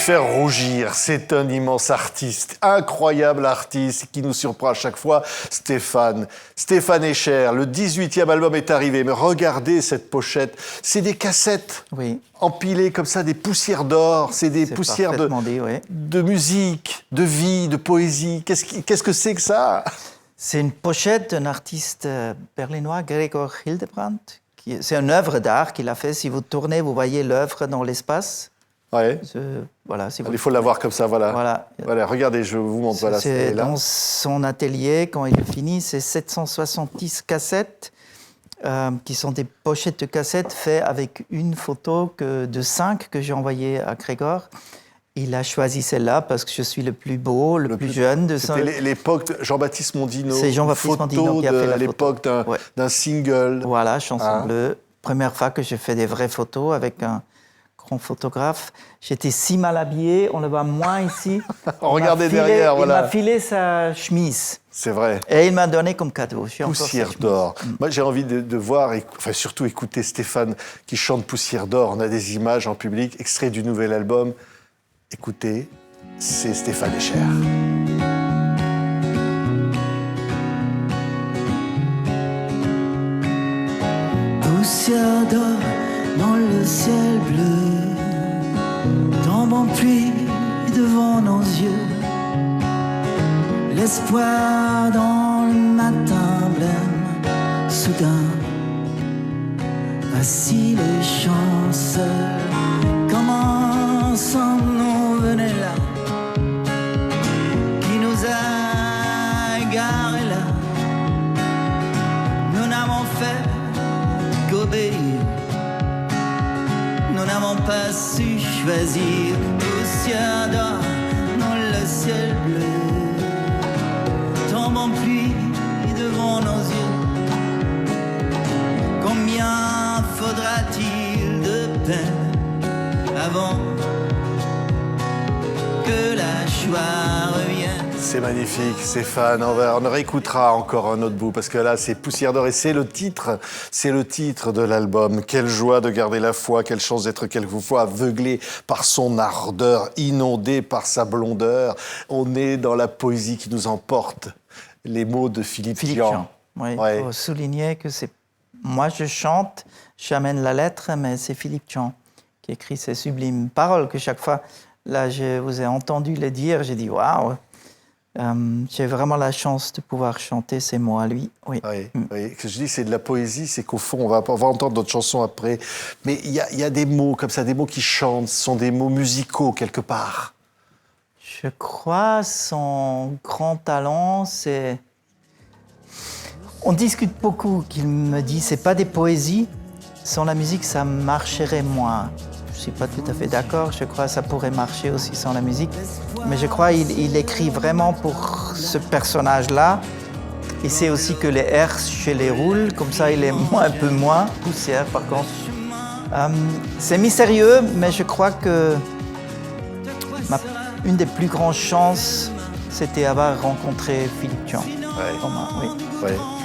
faire rougir. C'est un immense artiste, incroyable artiste qui nous surprend à chaque fois, Stéphane Escher. Le 18e album est arrivé, mais regardez cette pochette. C'est des cassettes empilées comme ça, des poussières d'or. C'est des poussières de musique, de vie, de poésie. Qu'est-ce que c'est que ça? C'est une pochette d'un artiste berlinois, Gregor Hildebrandt. C'est une œuvre d'art qu'il a fait. Si vous tournez, vous voyez l'œuvre dans l'espace. Ouais. Il faut la voir comme ça, voilà. Regardez, je vous montre. C'est dans son atelier, quand il est fini, c'est 770 cassettes qui sont des pochettes de cassettes faites avec une photo de 5 que j'ai envoyée à Gregor. Il a choisi celle-là parce que je suis le plus beau, le plus jeune de ça. C'était l'époque de Jean-Baptiste Mondino. C'est Jean-Baptiste Mondino qui a fait la photo. L'époque d'un single. Voilà, Chanson bleue. Première fois que j'ai fait des vraies photos avec un grand photographe. J'étais si mal habillé, on le voit moins ici. Regardez derrière, Il m'a filé sa chemise. C'est vrai. Et il m'a donné comme cadeau. Poussière d'or. Moi, j'ai envie de voir, surtout écouter Stéphane qui chante Poussière d'or. On a des images en public, extrait du nouvel album. Écoutez, c'est Stéphane Escher. Poussière d'or dans le ciel bleu, tombe en pluie devant nos yeux. L'espoir dans le matin blême, soudain, voici les chances. Comment sommes-nous venus là, qui nous a égarés là? Nous n'avons fait qu'obéir, nous n'avons pas su choisir. Poussière d'or dans le ciel bleu, tombe en pluie devant nos yeux. Combien faudra-t-il de peine avant que la joie revienne? C'est magnifique, Stéphane. On réécoutera encore un autre bout parce que là, c'est Poussière d'or et c'est le titre de l'album. Quelle joie de garder la foi, quelle chance d'être quelquefois aveuglé par son ardeur, inondé par sa blondeur. On est dans la poésie qui nous emporte. Les mots de Philippe Tian. Oui, il faut souligner que c'est moi je chante, j'amène la lettre, mais c'est Philippe Tian qui écrit ces sublimes paroles que chaque fois, là, je vous ai entendu les dire, j'ai dit waouh. J'ai vraiment la chance de pouvoir chanter ces mots à lui. Oui. Ce que je dis, c'est de la poésie, c'est qu'au fond, on va entendre d'autres chansons après, mais il y a des mots comme ça, des mots qui chantent, ce sont des mots musicaux quelque part. Je crois son grand talent, c'est... On discute beaucoup, qu'il me dit, c'est pas des poésies, sans la musique, ça marcherait moins. Je ne suis pas tout à fait d'accord, je crois que ça pourrait marcher aussi sans la musique. Mais je crois qu'il écrit vraiment pour ce personnage-là. Il sait aussi que les R chez les roulent, comme ça il est un peu moins poussière par contre. C'est mystérieux, mais je crois que une des plus grandes chances, c'était avoir rencontré Philippe Tian.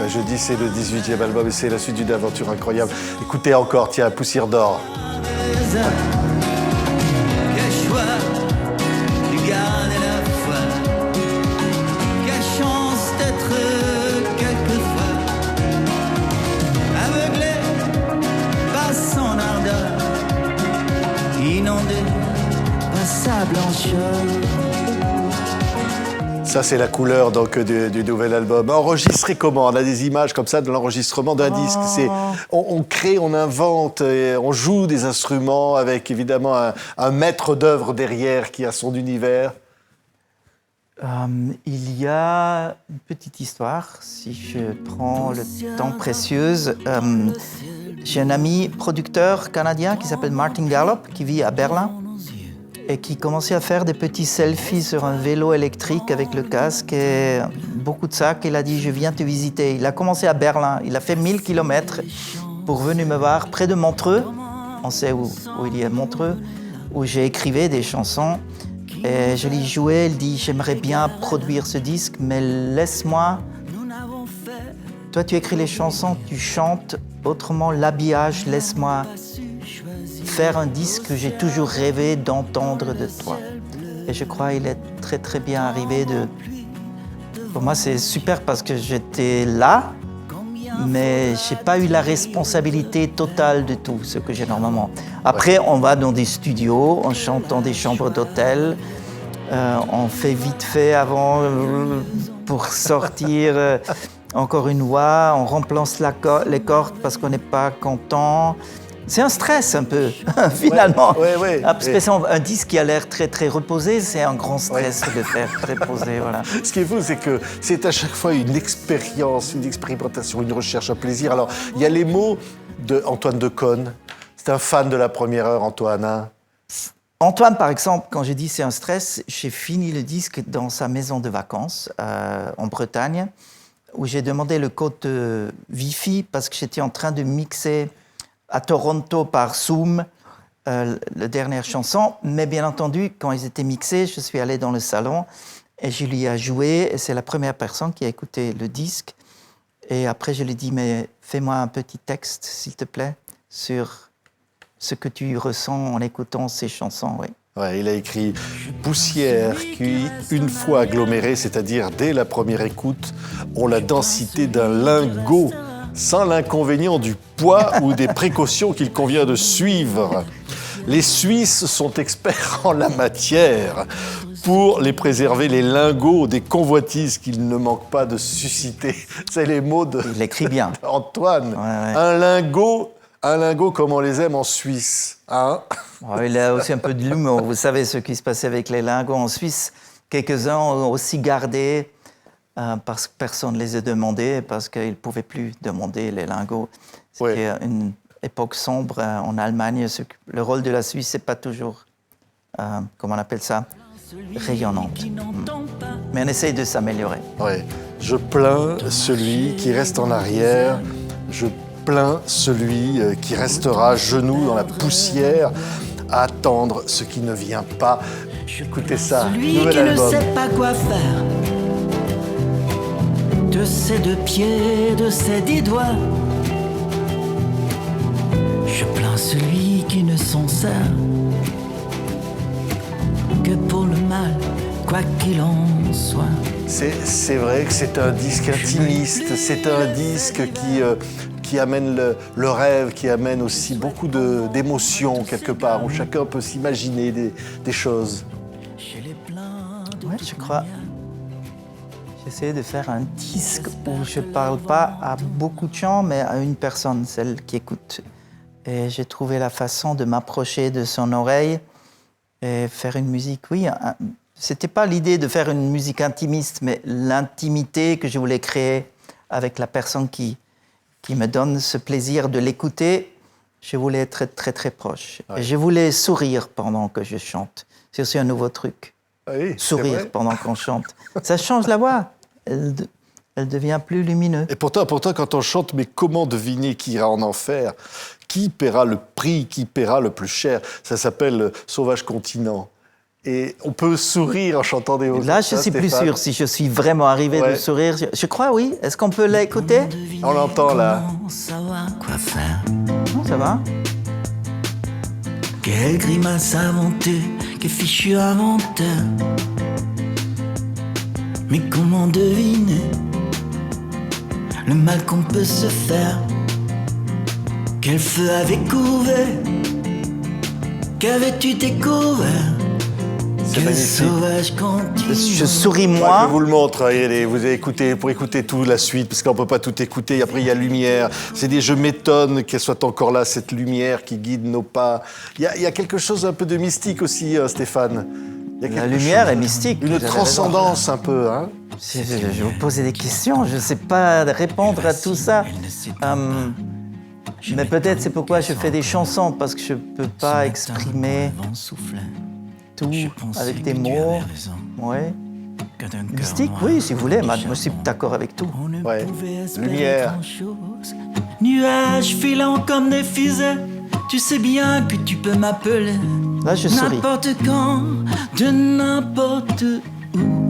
Je dis c'est le 18e album et c'est la suite d'une aventure incroyable. Écoutez encore, tiens, Poussière d'or. Quelle joie de garder la foi, quelle chance d'être quelquefois aveuglé par son ardeur, inondé par sa blancheur. Ça, c'est la couleur donc, du nouvel album. Enregistré comment? On a des images comme ça de l'enregistrement d'un disque. On crée, on invente, on joue des instruments avec évidemment un maître d'œuvre derrière qui a son univers. Il y a une petite histoire, si je prends le temps précieux. J'ai un ami producteur canadien qui s'appelle Martin Gallop, qui vit à Berlin. Et qui commençait à faire des petits selfies sur un vélo électrique avec le casque et beaucoup de sacs. Il a dit « Je viens te visiter ». Il a commencé à Berlin. Il a fait 1000 km pour venir me voir près de Montreux. On sait où il y a Montreux, où j'ai écrivé des chansons. Et je lui jouais. Il dit « J'aimerais bien produire ce disque, mais laisse-moi. Toi, tu écris les chansons, tu chantes. Autrement, l'habillage, laisse-moi faire un disque que j'ai toujours rêvé d'entendre de toi. Et je crois qu'il est très très bien arrivé. Pour moi, c'est super parce que j'étais là, mais je n'ai pas eu la responsabilité totale de tout ce que j'ai normalement. Après, on va dans des studios, on chante dans des chambres d'hôtel, on fait vite fait avant pour sortir encore une voix, on remplace les cordes parce qu'on n'est pas content. C'est un stress un peu, finalement. Parce que c'est un disque qui a l'air très très reposé, c'est un grand stress de faire reposer. Voilà. Ce qui est fou, c'est que c'est à chaque fois une expérience, une expérimentation, une recherche, un plaisir. Alors, il y a les mots d'Antoine Decaune. C'est un fan de la première heure, Antoine. Hein. Antoine, par exemple, quand j'ai dit c'est un stress, j'ai fini le disque dans sa maison de vacances en Bretagne, où j'ai demandé le code Wi-Fi parce que j'étais en train de mixer à Toronto par Zoom, la dernière chanson. Mais bien entendu, quand ils étaient mixés, je suis allé dans le salon et je lui ai joué. Et c'est la première personne qui a écouté le disque. Et après, je lui ai dit, mais fais-moi un petit texte, s'il te plaît, sur ce que tu ressens en écoutant ces chansons. Oui. Ouais, il a écrit « Poussière qui, une fois agglomérée, c'est-à-dire dès la première écoute, ont la densité d'un lingot, sans l'inconvénient du poids ou des précautions qu'il convient de suivre. Les Suisses sont experts en la matière pour les préserver les lingots des convoitises qu'ils ne manquent pas de susciter. » C'est les mots de Il écrit bien. Antoine. Ouais. Un lingot comme on les aime en Suisse. Hein? Il a aussi un peu de l'humour. Vous savez ce qui se passait avec les lingots en Suisse. Quelques-uns ont aussi gardé parce que personne ne les a demandés, parce qu'ils ne pouvaient plus demander les lingots. C'était une époque sombre en Allemagne. Le rôle de la Suisse, ce n'est pas toujours, comment on appelle ça, rayonnante. Mais on essaye de s'améliorer. Ouais. Je plains celui qui reste en arrière. Je plains celui qui restera à genoux dans la poussière à attendre ce qui ne vient pas. Écoutez ça, celui nouvel qui album. ne sait pas quoi faire de ses deux pieds, de ses 10 doigts. Je plains celui qui ne s'en sert que pour le mal, quoi qu'il en soit. C'est vrai que c'est un disque intimiste, c'est un disque qui amène le rêve, qui amène aussi beaucoup d'émotions quelque part, où chacun peut s'imaginer des choses. Oui, je crois. J'essaie de faire un disque où je ne parle pas à beaucoup de gens, mais à une personne, celle qui écoute. Et j'ai trouvé la façon de m'approcher de son oreille et faire une musique. Oui, c'était pas l'idée de faire une musique intimiste, mais l'intimité que je voulais créer avec la personne qui me donne ce plaisir de l'écouter. Je voulais être très, très proche. Ouais. Et je voulais sourire pendant que je chante. C'est aussi un nouveau truc. Oui, sourire pendant qu'on chante. Ça change la voix. Elle devient plus lumineuse. Et pourtant, quand on chante, mais comment deviner qui ira en enfer? Qui paiera le prix? Qui paiera le plus cher? Ça s'appelle Sauvage Continent. Et on peut sourire en chantant des mots. Là, je suis plus sûr si je suis vraiment arrivé de sourire. Je crois, oui. Est-ce qu'on peut l'écouter? On l'entend, là. Savoir quoi faire. Non, ça va. Quelle grimace inventée, quel fichu inventeur. Mais comment deviner le mal qu'on peut se faire? Quel feu avait couvert? Qu'avais-tu découvert? Quel sauvage continent. Je souris moi. Je vous le montre. Allez, vous avez écouté, pour écouter tout la suite, parce qu'on ne peut pas tout écouter. Après, il y a lumière. Je m'étonne qu'elle soit encore là, cette lumière qui guide nos pas. Il y a quelque chose un peu de mystique aussi, Stéphane. La lumière est mystique. Une transcendance un peu, hein. Je vous posais des questions, je ne sais pas répondre à tout ça. Mais peut-être c'est pourquoi je fais des chansons, parce que je ne peux pas exprimer tout avec des mots. Ouais. Mystique, oui, si vous voulez, moi je suis d'accord avec tout. Ouais. Lumière. Nuages filant comme des fusées, tu sais bien que tu peux m'appeler. Là, je souris. N'importe quand, de n'importe où.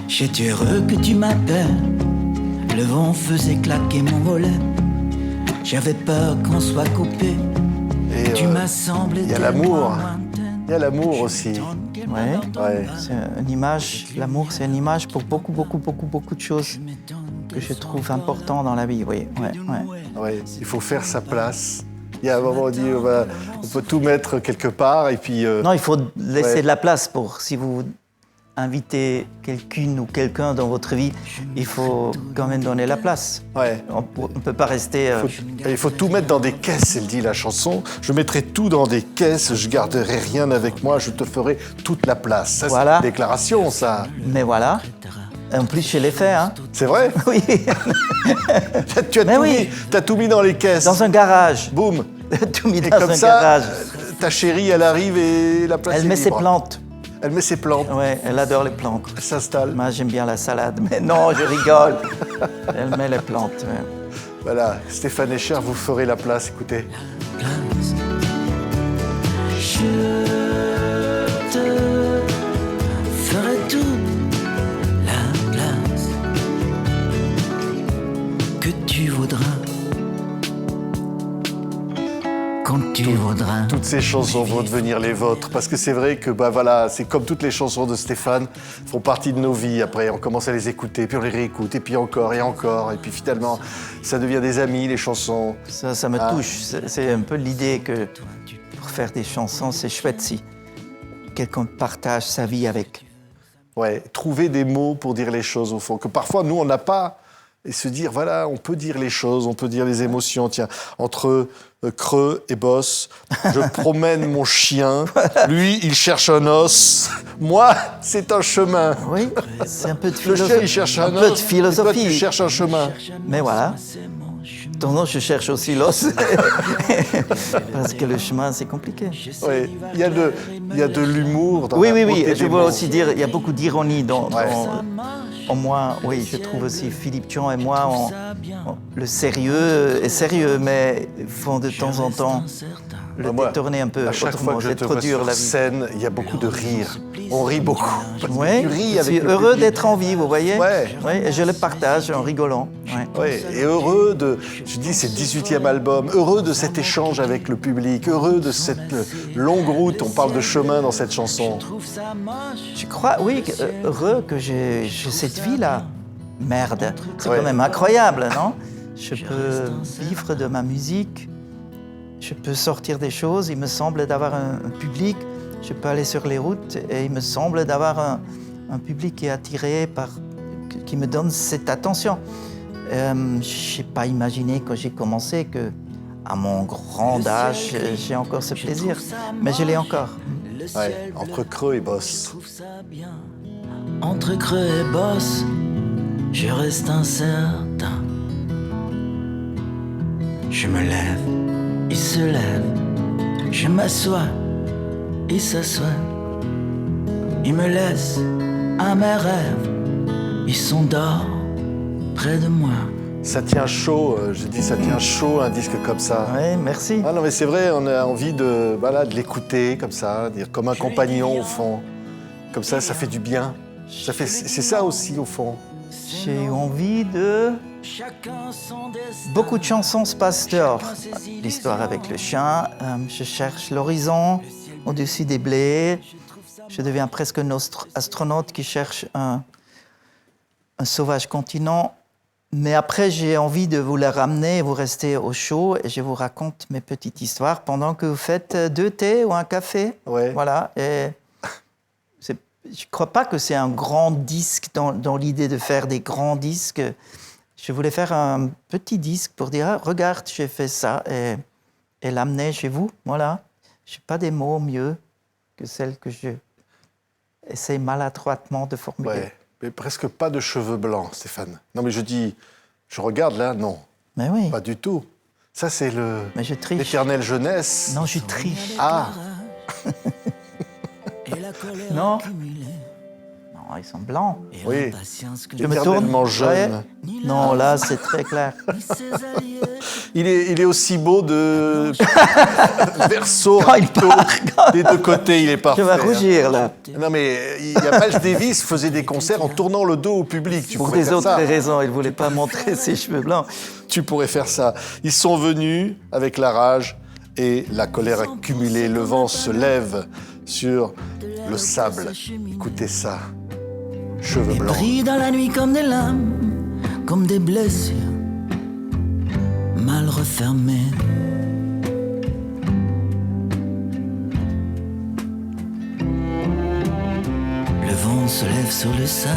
J'étais heureux que tu m'appelles. Le vent faisait claquer mon volet. J'avais peur qu'on soit coupé. Et Tu m'as semblé il y a tellement l'amour. lointaine. Il y a l'amour aussi. Ouais. Ouais. C'est une image, l'amour, c'est une image pour beaucoup de choses que je trouve importantes dans la vie. Oui, ouais. Ouais, il faut faire sa place. Il y a un moment où on dit, on peut tout mettre quelque part et puis... Non, il faut laisser Ouais. de la place pour, si vous invitez quelqu'une ou quelqu'un dans votre vie, il faut quand même donner la place. Ouais. On ne peut pas rester... Il faut tout mettre dans des caisses, elle dit la chanson. Je mettrai tout dans des caisses, je garderai rien avec moi, je te ferai toute la place. Ça, Voilà. c'est une déclaration, ça. Mais voilà. En plus, je l'ai fait, hein. C'est vrai? Oui, Tu as Mais tout oui. mis, t'as tout mis dans les caisses. dans un garage. Boum. Tout mis Et dans comme un ça, garage. ta chérie, elle arrive et la place Elle est met ses libre. plantes. Elle met ses plantes, Ouais, elle adore les plantes. elle s'installe. Moi, j'aime bien la salade, mais non, je rigole. Elle met les plantes. Ouais. Voilà, Stéphane Escher, vous ferez la place, écoutez. Place. Je te ferai toute la place que tu voudras. Quand tu voudras. Toutes ces chansons vont devenir les vôtres, parce que c'est vrai que voilà, c'est comme toutes les chansons de Stéphane, font partie de nos vies. Après, on commence à les écouter, puis on les réécoute, et puis encore, et puis finalement, ça devient des amis, les chansons. Ça me touche. C'est un peu l'idée que pour faire des chansons, c'est chouette si quelqu'un partage sa vie avec. Ouais, trouver des mots pour dire les choses au fond, que parfois nous on n'a pas, et se dire voilà, on peut dire les choses, on peut dire les émotions. Tiens, entre Creux et Boss, je promène mon chien, lui il cherche un os, moi c'est un chemin. Oui, c'est un peu de Le chien philosophie. il cherche un peu de os, et toi tu philosophie. cherches un chemin. Mais voilà. De temps en temps, je cherche aussi l'os. Parce que le chemin, c'est compliqué. Ouais, il y a de l'humour dans Oui, la oui, beauté oui. des Je veux mots. aussi dire, il y a beaucoup d'ironie Ouais. en moi. Oui, je trouve aussi Philippe Thion et moi, le sérieux est sérieux, mais il faut de temps en temps le Moi, détourner un peu. À chaque fois Autrement, que je c'est te trop vois dur sur la vie. scène, il y a beaucoup de rire. On rit beaucoup. Oui, Tu ris je avec suis le heureux public. d'être en vie, vous voyez. Ouais. Oui, et je le partage en rigolant. Ouais. Ouais, et heureux de, je dis, c'est le 18e album, heureux de cet échange avec le public, heureux de cette longue route, on parle de chemin dans cette chanson. Je crois, oui, heureux que j'ai cette vie-là. Merde, c'est Ouais. quand même incroyable, non? Je peux vivre de ma musique, je peux sortir des choses, il me semble d'avoir un public, je peux aller sur les routes et il me semble d'avoir un public qui est attiré par, qui me donne cette attention. Je n'ai pas imaginé quand j'ai commencé que, à mon grand âge, j'ai encore ce plaisir, mais je l'ai encore. Ouais, entre Creux et Boss. Entre Creux et Boss, je reste incertain. Je me lève, il se lève. Je m'assois, il s'assoit. Il me laisse à mes rêves. Ils sont d'or près de moi. Ça tient chaud, je dis ça tient chaud un disque comme ça. Oui, merci. Ah non mais c'est vrai, on a envie de, voilà, de l'écouter comme ça, dire comme un compagnon au fond. Comme ça fait du bien. C'est ça aussi au fond. J'ai envie de... Beaucoup de chansons se passent dehors. L'histoire avec le chien, je cherche l'horizon au-dessus des blés. Je deviens presque un astronaute qui cherche un sauvage continent. Mais après, j'ai envie de vous la ramener, vous restez au chaud et je vous raconte mes petites histoires pendant que vous faites 2 thés ou un café. Ouais. Voilà. Et je ne crois pas que c'est un grand disque dans l'idée de faire des grands disques. Je voulais faire un petit disque pour dire ah, regarde, j'ai fait ça et l'amener chez vous. Voilà. Je n'ai pas des mots mieux que celles que je essaie maladroitement de formuler. Ouais, mais presque pas de cheveux blancs, Stéphane. Non mais je regarde là, non, Mais oui, pas du tout. Ça c'est mais je triche. l'éternelle jeunesse. Non, je triche. Ah, Non. Non, ils sont blancs. oui, Je me tourne. éternellement jeune. Ouais. Non, là, c'est très clair. Il est aussi beau de verso, Quand il recto, part, des deux côtés, il est parfait. Je vais hein. rougir, là. Non mais il y a Miles Davis faisait des concerts en tournant le dos au public. Tu Pour pourrais des faire autres ça. raisons, il ne voulait pas montrer ses cheveux blancs. Tu pourrais faire ça. Ils sont venus avec la rage et la colère accumulée. Le vent se lève sur le sable. Écoutez ça. Cheveux blancs. Pris dans la nuit comme des lames, comme des blessures mal refermées. Le vent se lève sur le sable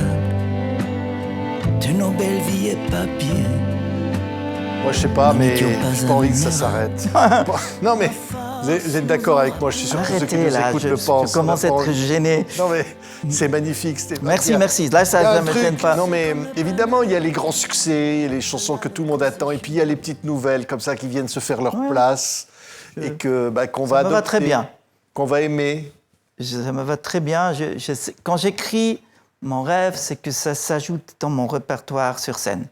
de nos belles vies et papiers. Moi, je sais pas, mais qui ont pas j'ai pas envie que ça avenir. s'arrête. Non, mais vous êtes d'accord avec moi. Je suis sûr que ceux qui Arrêtez nous là, écoutent je, le pensent. je commence à On a pas être envie. gêné. Non, mais c'est magnifique. Merci, Il y a- merci. Là, il y ça a un ne me gêne truc. pas. Non, mais évidemment, il y a les grands succès, il y a les chansons que tout le monde attend, et puis il y a les petites nouvelles comme ça qui viennent se faire leur place et que qu'on va me va adopter, très bien. qu'on va aimer. Ça me va très bien. Quand j'écris, mon rêve, c'est que ça s'ajoute dans mon répertoire sur scène.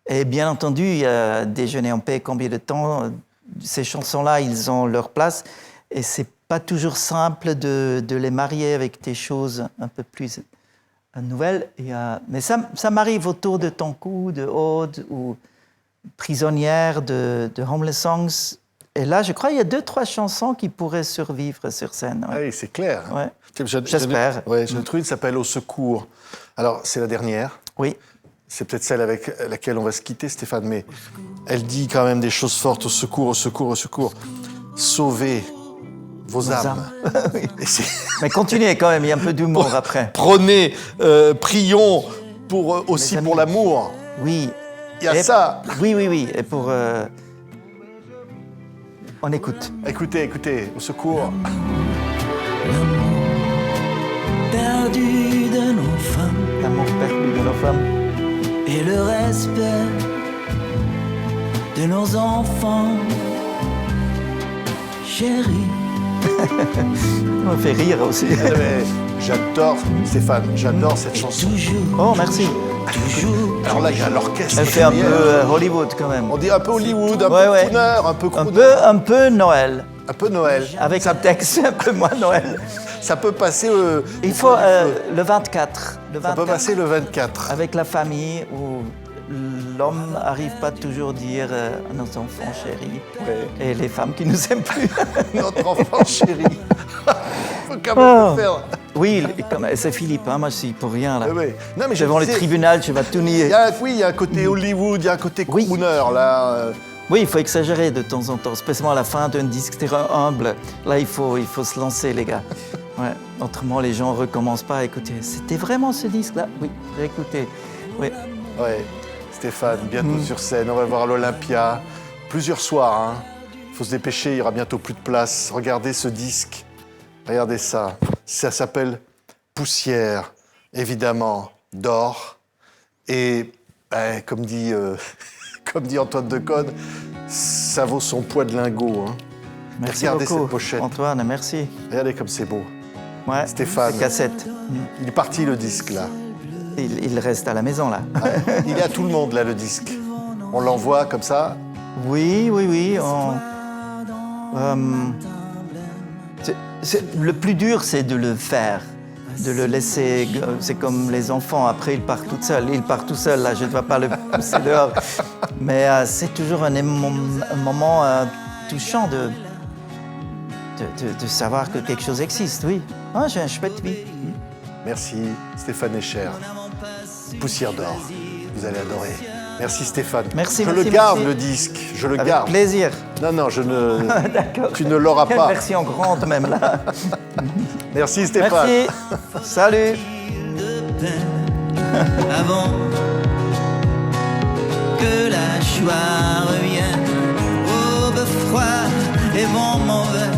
Et bien entendu, il y a Déjeuner en paix, Combien de temps, ces chansons-là, ils ont leur place. Et c'est pas toujours simple de les marier avec des choses un peu plus nouvelles. Mais ça m'arrive autour de Ton cou, de Aude, ou Prisonnière, de Homeless Songs. Et là, je crois qu'il y a 2-3 chansons qui pourraient survivre sur scène. Ouais. Oui, c'est clair. Ouais. J'espère. Ouais, j'en ai trouvé une qui s'appelle Au secours. Alors, c'est la dernière. Oui. C'est peut-être celle avec laquelle on va se quitter, Stéphane, mais elle dit quand même des choses fortes. Au secours, au secours, au secours. Sauvez vos âmes. Oui. Et c'est- Mais continuez quand même, il y a un peu d'humour après. Prenez, prions aussi Mes amis. pour l'amour. Oui. Il y a Et- ça. Oui, oui, oui. Et pour... On écoute. Écoutez, écoutez, au secours. Perdu de nos femmes L'amour perdu de nos femmes. et le respect de nos enfants chéris. On me fait rire aussi. Mais J'adore, Stéphane, j'adore cette chanson. Toujours, Oh, merci. toujours. Alors là, il y a l'orchestre. Elle fait un peu derrière. Hollywood quand même. On dit un peu Hollywood, un Ouais, peu ouais. crooner, un peu Un crooner, peu, un peu Noël. un peu Noël. Avec un texte un peu moins Noël. Ça peut passer Il faut le 24. Le ça peut 24. passer le 24. Avec la famille où l'homme n'arrive pas toujours à dire à nos enfants chéris Ouais. et les femmes qui nous aiment plus. Notre enfant chéri. Faut quand même Oh. le faire. Oui, c'est Philippe, hein, moi je suis pour rien là. Oui, oui. Non, mais je Devant le disais, tribunal, tu vas tout nier. oui, il y a un côté Hollywood, il y a un côté Oui. crooner, là. Oui, il faut exagérer de temps en temps, spécialement à la fin d'un disque terrain humble. Là, il faut se lancer, les gars. Ouais. Autrement, les gens ne recommencent pas à écouter. C'était vraiment ce disque-là? Oui, j'ai écouté. Oui. Ouais. Stéphane, bientôt sur scène, on va voir à l'Olympia. Plusieurs soirs, hein. Il faut se dépêcher, il y aura bientôt plus de place. Regardez ce disque. Regardez ça. Ça s'appelle Poussière, évidemment, d'or. Et, comme dit Antoine Decaune, ça vaut son poids de lingots. Hein. Merci Regardez beaucoup, cette pochette. Antoine, merci. Regardez comme c'est beau. Ouais. Stéphane. La cassette. Il est parti, le disque, là. Il reste à la maison, là. Il est à tout le monde, là, le disque. On l'envoie comme ça. Oui. Le plus dur, c'est de le faire, de le laisser. C'est comme les enfants, après, ils partent tout seuls. Ils partent tout seuls, là, je ne dois pas le pousser dehors. Mais c'est toujours un moment touchant de savoir que quelque chose existe, oui. Ah, j'ai un chouette vie. Merci, Stéphane Escher. Poussière d'or. Vous allez adorer. Merci, Stéphane. Merci, Je merci, le garde, merci. le disque. Je le Avec garde. plaisir. Non, je ne. D'accord. Tu ne l'auras Une pas. version grande, même, là. Merci, Stéphane. Merci. Salut. Avant que la joie revienne, aube froid et vent mauvais.